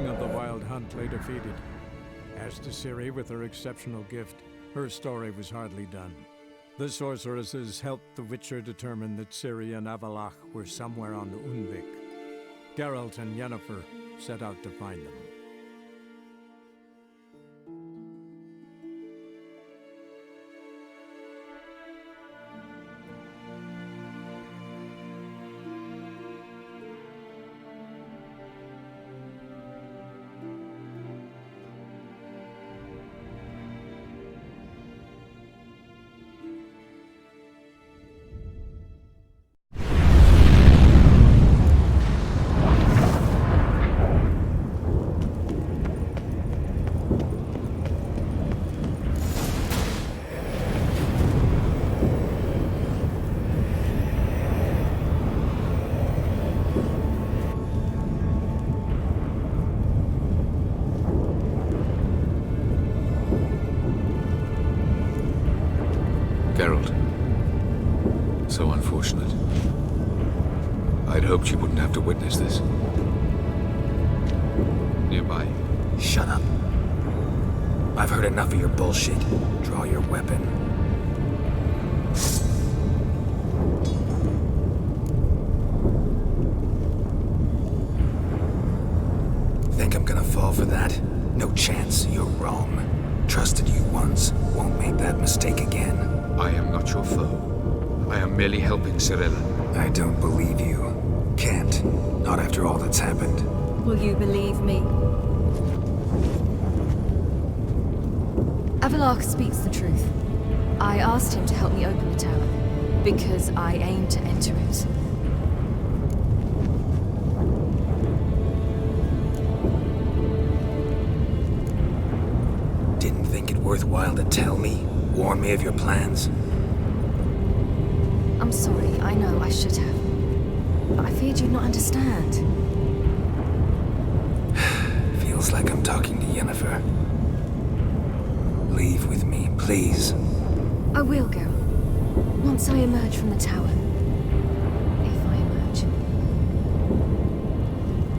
king of the Wild Hunt lay defeated. As to Ciri with her exceptional gift, her story was hardly done. The sorceresses helped the Witcher determine that Ciri and Avallac'h were somewhere on Unvik. Geralt and Yennefer set out to find them. Geralt. So unfortunate. I'd hoped you wouldn't have to witness this. Nearby. Shut up. I've heard enough of your bullshit. Draw your weapon. Think I'm gonna fall for that? No chance. You're wrong. Trusted you once. Won't make that mistake again. I am not your foe. I am merely helping Cirilla. I don't believe you. Can't. Not after all that's happened. Will you believe me? Avallac'h speaks the truth. I asked him to help me open the tower, because I aim to enter it. Didn't think it worthwhile to tell me? Warn me of your plans? I'm sorry, I know I should have. But I feared you'd not understand. Feels like I'm talking to Yennefer. Leave with me, please. I will, Geralt. Once I emerge from the tower. If I emerge.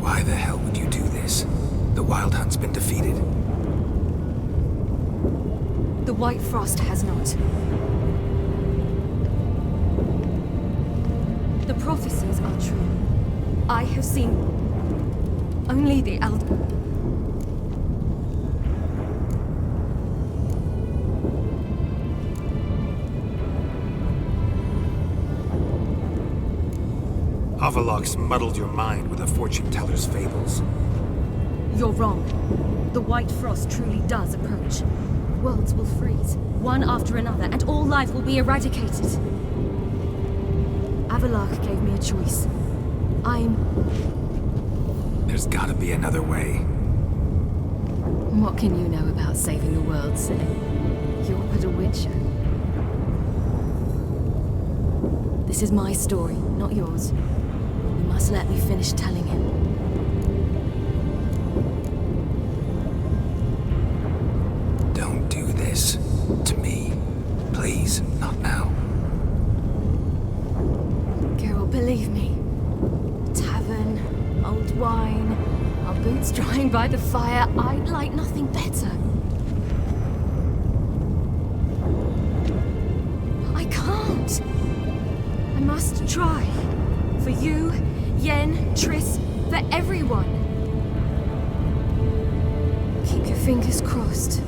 Why the hell would you do this? The Wild Hunt's been defeated. The White Frost has not. The prophecies are true. I have seen only the Elder. Avallac'h's muddled your mind with a fortune-teller's fables. You're wrong. The White Frost truly does approach. Worlds will freeze, one after another, and all life will be eradicated. Avallac'h gave me a choice. There's gotta be another way. What can you know about saving the world, Ciri? You're but a witcher. This is my story, not yours. You must let me finish telling it. Don't do this to me. Please, not now. Geralt, believe me. Tavern, old wine, our boots drying by the fire. I'd like nothing better. I can't. I must try. For you, Yen, Triss, for everyone. Keep your fingers crossed.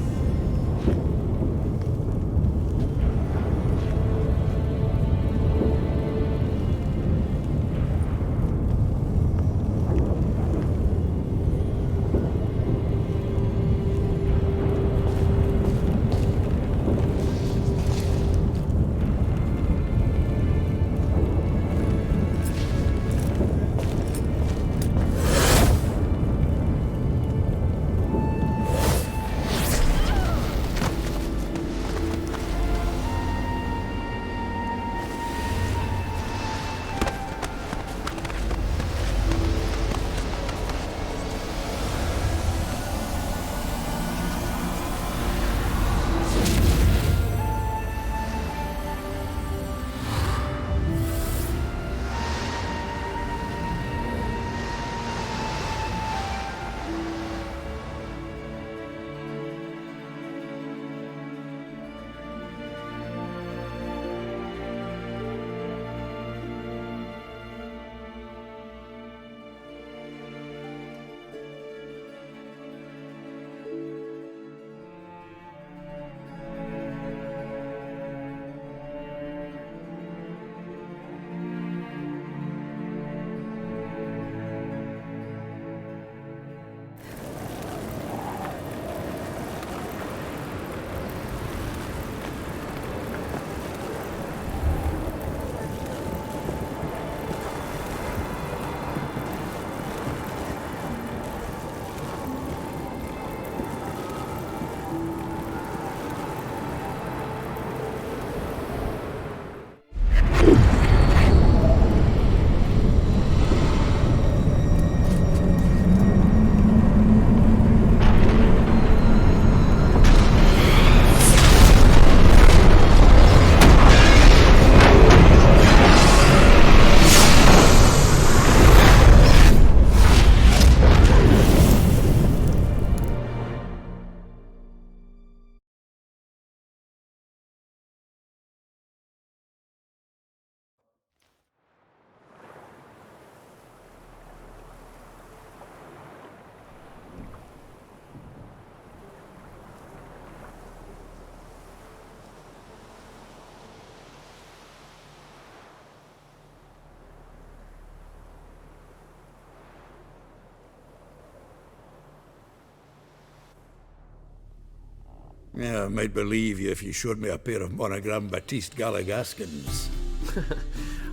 Yeah, I might believe you if you showed me a pair of monogram Batiste Galligaskins.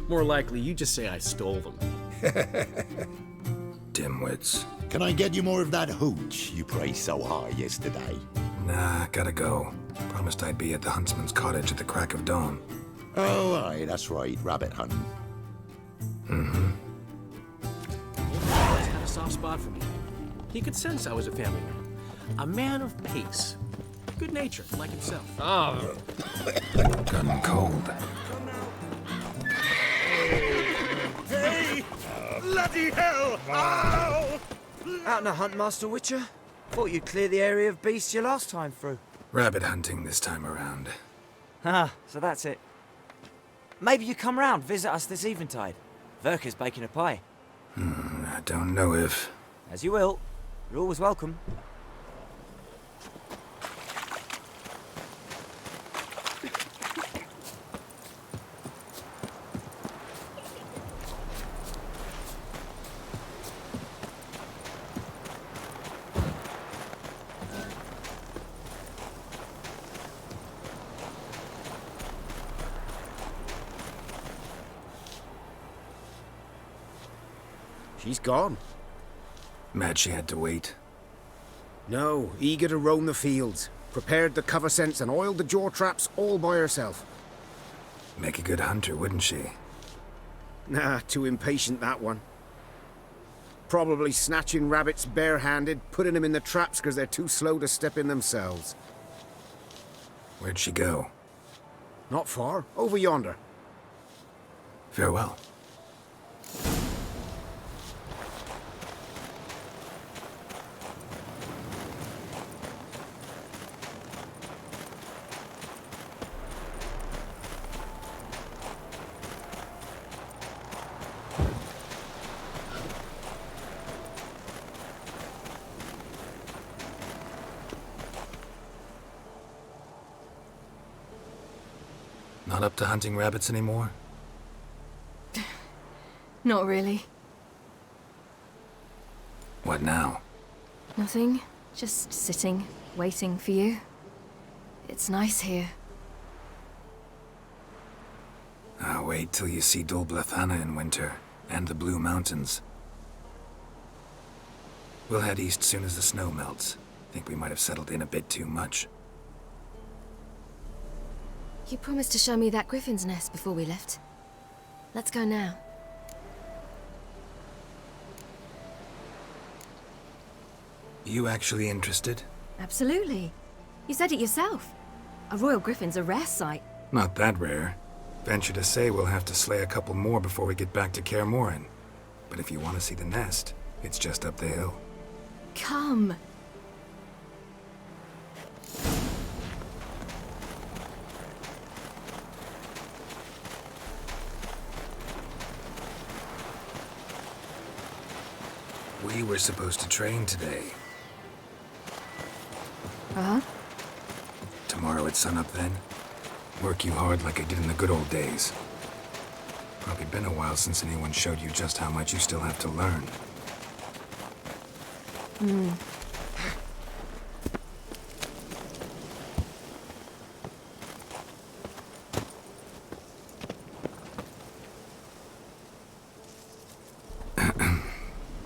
More likely, you just say I stole them. Dimwits. Can I get you more of that hooch you praised so high yesterday? Nah, gotta go. Promised I'd be at the huntsman's cottage at the crack of dawn. Oh, aye, that's right, rabbit hunting. Mm-hmm. Always had a soft spot for me. He could sense I was a family man. A man of pace. Good nature, like himself. Oh. Gun cold. Hey! Bloody hell! Ow! Out on a hunt, Master Witcher? Thought you'd clear the area of beasts your last time through. Rabbit hunting this time around. Ah, so that's it. Maybe you come round, visit us this eventide. Verka's baking a pie. I don't know if... As you will. You're always welcome. She's gone. Mad she had to wait. No, eager to roam the fields. Prepared the cover scents and oiled the jaw traps all by herself. Make a good hunter, wouldn't she? Nah, too impatient, that one. Probably snatching rabbits barehanded, putting them in the traps because they're too slow to step in themselves. Where'd she go? Not far. Over yonder. Farewell. Not up to hunting rabbits anymore? Not really. What now? Nothing. Just sitting, waiting for you. It's nice here. I'll wait till you see Dol Blathanna in winter, and the Blue Mountains. We'll head east soon as the snow melts. Think we might have settled in a bit too much. You promised to show me that griffin's nest before we left. Let's go now. You actually interested? Absolutely. You said it yourself. A royal griffin's a rare sight. Not that rare. Venture to say we'll have to slay a couple more before we get back to Kaer Morhen. But if you want to see the nest, it's just up the hill. Come. We were supposed to train today. Uh-huh. Tomorrow at sunup then. Work you hard like I did in the good old days. Probably been a while since anyone showed you just how much you still have to learn.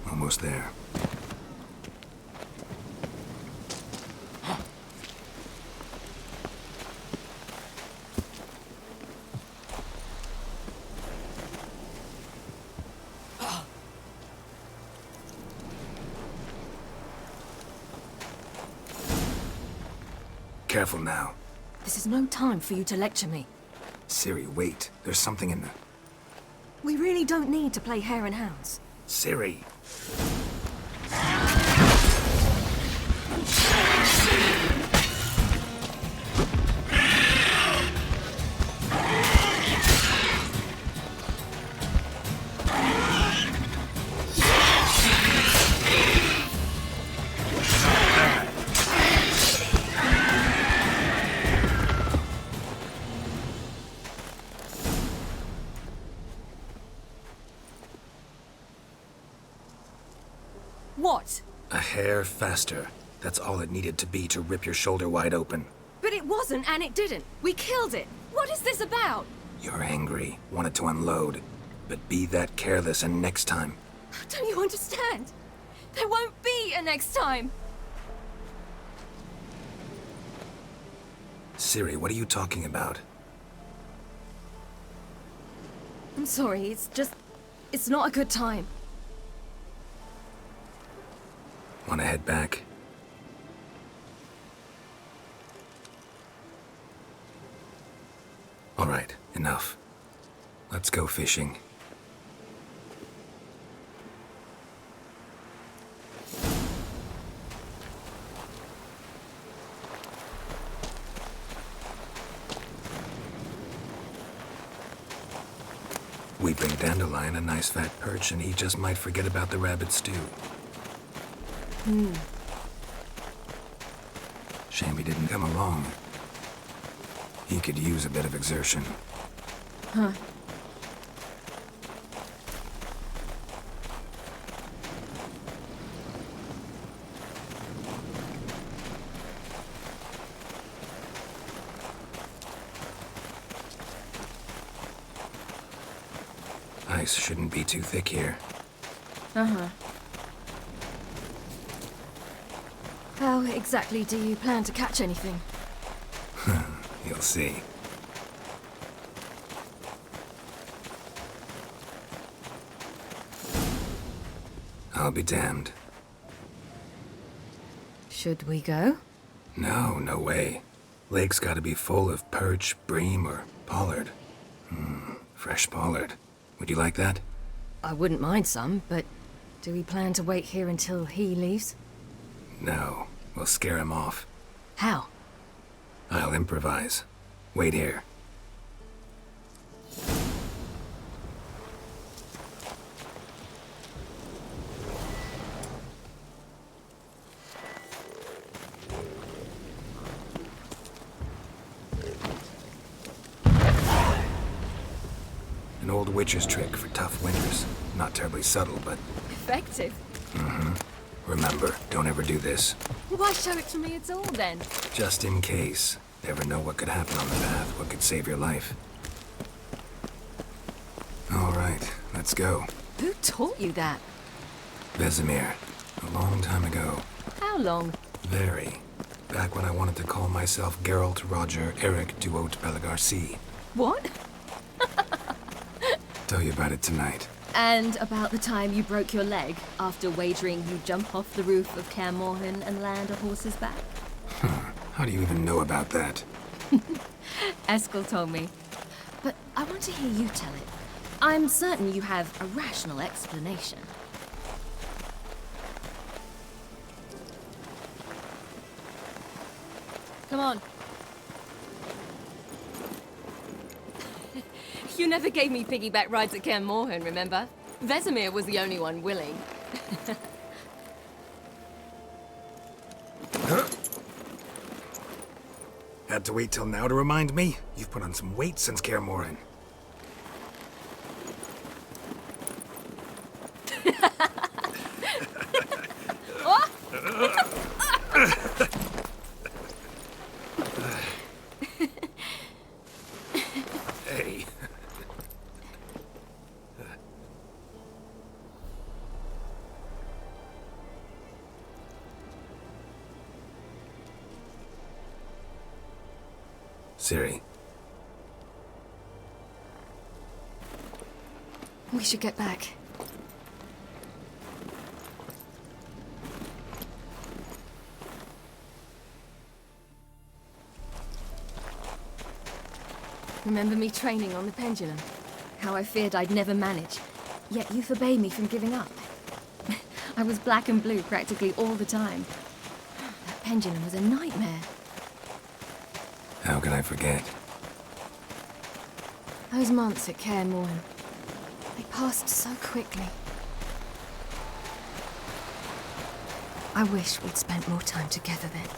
Almost there. Careful now. This is no time for you to lecture me. Ciri, wait. There's something in the... We really don't need to play hare and hounds. Ciri! What? A hair faster. That's all it needed to be to rip your shoulder wide open. it wasn't and it didn't. We killed it. What is this about? You're angry, wanted to unload. But be that careless and next time. Don't you understand? There won't be a next time. Ciri, what are you talking about? I'm sorry, it's not a good time. Wanna head back? All right, enough. Let's go fishing. We bring Dandelion a nice fat perch, and he just might forget about the rabbit stew. Shame he didn't come along. He could use a bit of exertion. Huh. Ice shouldn't be too thick here. Uh-huh. How exactly do you plan to catch anything? You'll see. I'll be damned. Should we go? No, no way. Lake's gotta be full of perch, bream, or pollard. Fresh pollard. Would you like that? I wouldn't mind some, but do we plan to wait here until he leaves? No, we'll scare him off. How? I'll improvise. Wait here. An old witcher's trick for tough winters. Not terribly subtle, but... Effective. Remember, don't ever do this. Why show it to me at all, then? Just in case. Never know what could happen on the path, what could save your life. All right, let's go. Who taught you that? Vesemir. A long time ago. How long? Very. Back when I wanted to call myself Geralt Roger Eric Duot Pelagarcy. What? Tell you about it tonight. And about the time you broke your leg after wagering you jump off the roof of Kaer Morhen and land a horse's back? How do you even know about that? Eskel told me. But I want to hear you tell it. I'm certain you have a rational explanation. Come on. You never gave me piggyback rides at Kaer Morhen, remember? Vesemir was the only one willing. Had to wait till now to remind me? You've put on some weight since Kaer Morhen. Hey. Ciri. We should get back. Remember me training on the pendulum? How I feared I'd never manage. Yet you forbade me from giving up. I was black and blue practically all the time. That pendulum was a nightmare. How can I forget? Those months at Kaer Morhen, they passed so quickly. I wish we'd spent more time together then.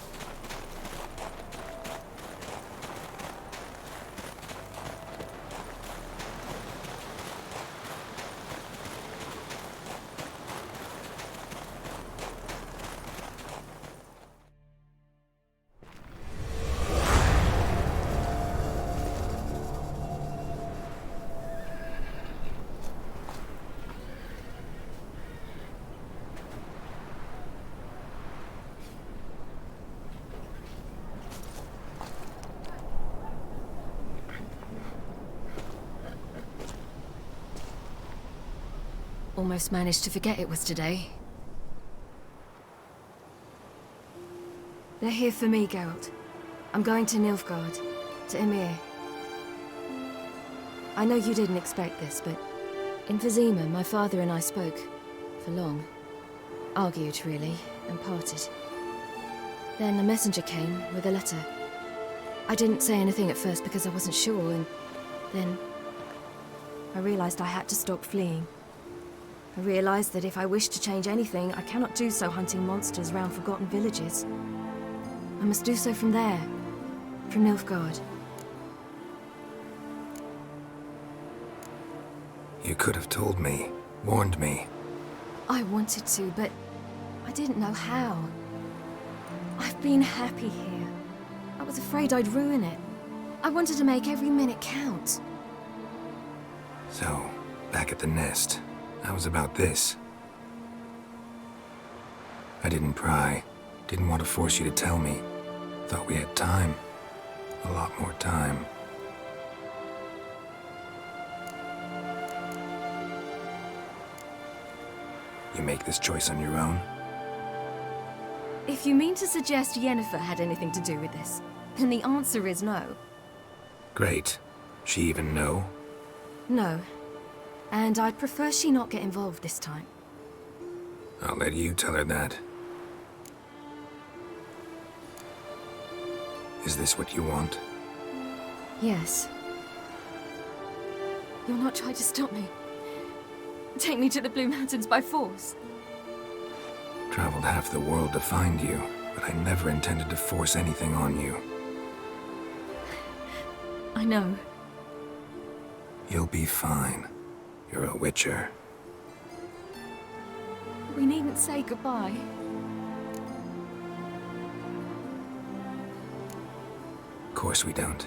Almost managed to forget it was today. They're here for me, Geralt. I'm going to Nilfgaard, to Emir. I know you didn't expect this, but in Vizima, my father and I spoke. For long. Argued, really, and parted. Then a messenger came with a letter. I didn't say anything at first because I wasn't sure, and then I realized I had to stop fleeing. I realized that if I wish to change anything, I cannot do so hunting monsters round forgotten villages. I must do so from there, from Nilfgaard. You could have told me, warned me. I wanted to, but I didn't know how. I've been happy here. I was afraid I'd ruin it. I wanted to make every minute count. So, back at the nest, I was about this. I didn't pry. Didn't want to force you to tell me. Thought we had time. A lot more time. You make this choice on your own? If you mean to suggest Yennefer had anything to do with this, then the answer is no. Great. She even know? No. And I'd prefer she not get involved this time. I'll let you tell her that. Is this what you want? Yes. You'll not try to stop me. Take me to the Blue Mountains by force. Traveled half the world to find you, but I never intended to force anything on you. I know. You'll be fine. You're a witcher. We needn't say goodbye. Of course we don't.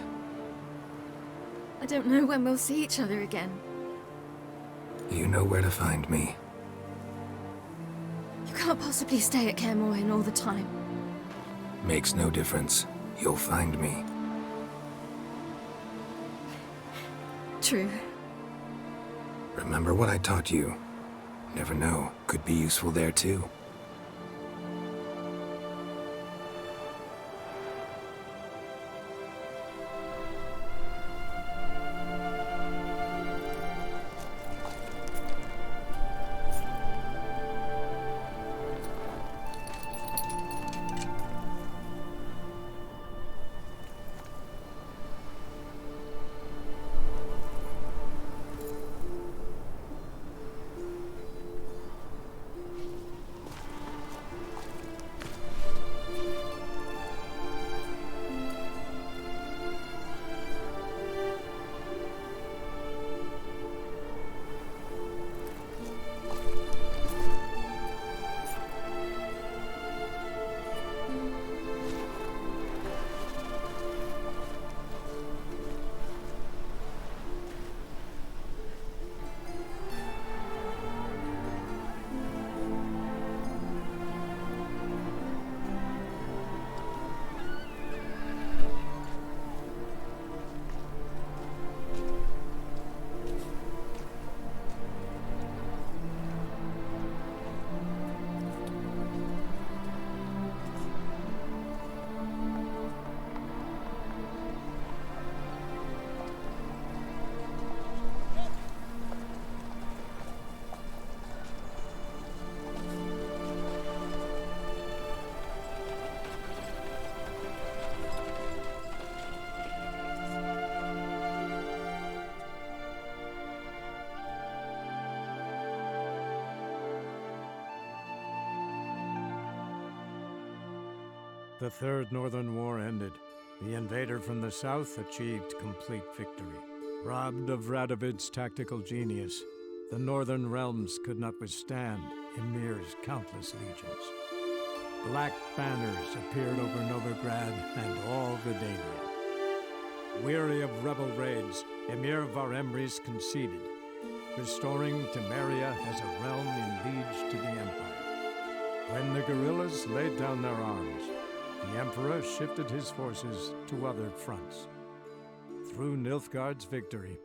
I don't know when we'll see each other again. You know where to find me. You can't possibly stay at Kaer Morhen all the time. Makes no difference. You'll find me. True. Remember what I taught you. Never know. Could be useful there too. The Third Northern War ended. The invader from the south achieved complete victory. Robbed of Radovid's tactical genius, the northern realms could not withstand Ymir's countless legions. Black banners appeared over Novigrad and all Redania. Weary of rebel raids, Emir Varemris conceded, restoring Temeria as a realm in liege to the Empire. When the guerrillas laid down their arms, the Emperor shifted his forces to other fronts. Through Nilfgaard's victory,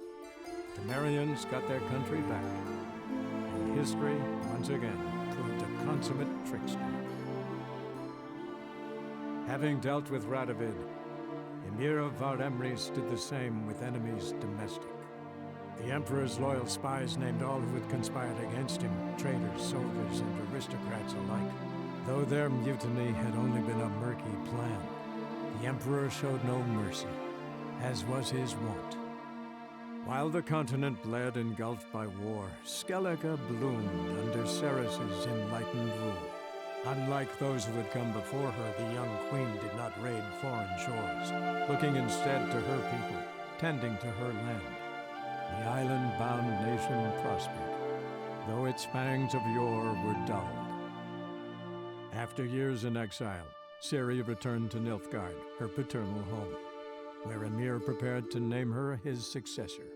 Temerians got their country back, and history, once again, proved a consummate trickster. Having dealt with Radovid, Emir of Var Emreis did the same with enemies domestic. The Emperor's loyal spies named all who had conspired against him, traitors, soldiers, and aristocrats alike. Though their mutiny had only been a murky plan, the Emperor showed no mercy, as was his wont. While the continent bled engulfed by war, Skellige bloomed under Ceres's enlightened rule. Unlike those who had come before her, the young queen did not raid foreign shores, looking instead to her people, tending to her land. The island-bound nation prospered, though its fangs of yore were dulled. After years in exile, Ciri returned to Nilfgaard, her paternal home, where Emir prepared to name her his successor.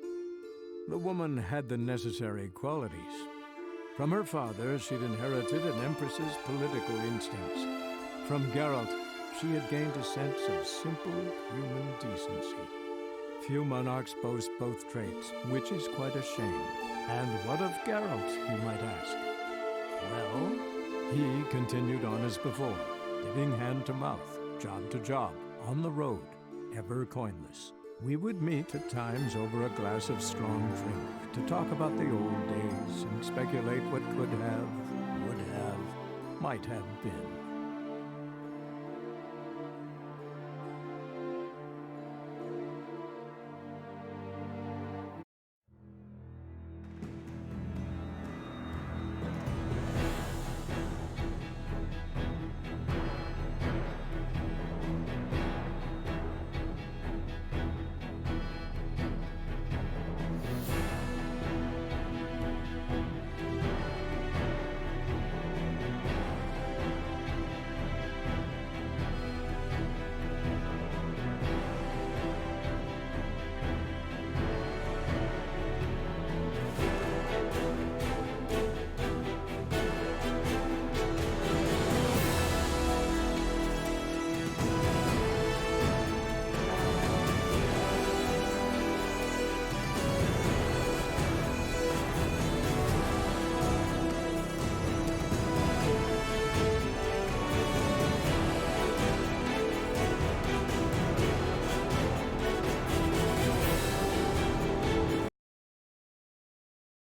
The woman had the necessary qualities. From her father, she'd inherited an empress's political instincts. From Geralt, she had gained a sense of simple human decency. Few monarchs boast both traits, which is quite a shame. And what of Geralt, you might ask? Well, he continued on as before, living hand to mouth, job to job, on the road, ever coinless. We would meet at times over a glass of strong drink to talk about the old days and speculate what could have, would have, might have been.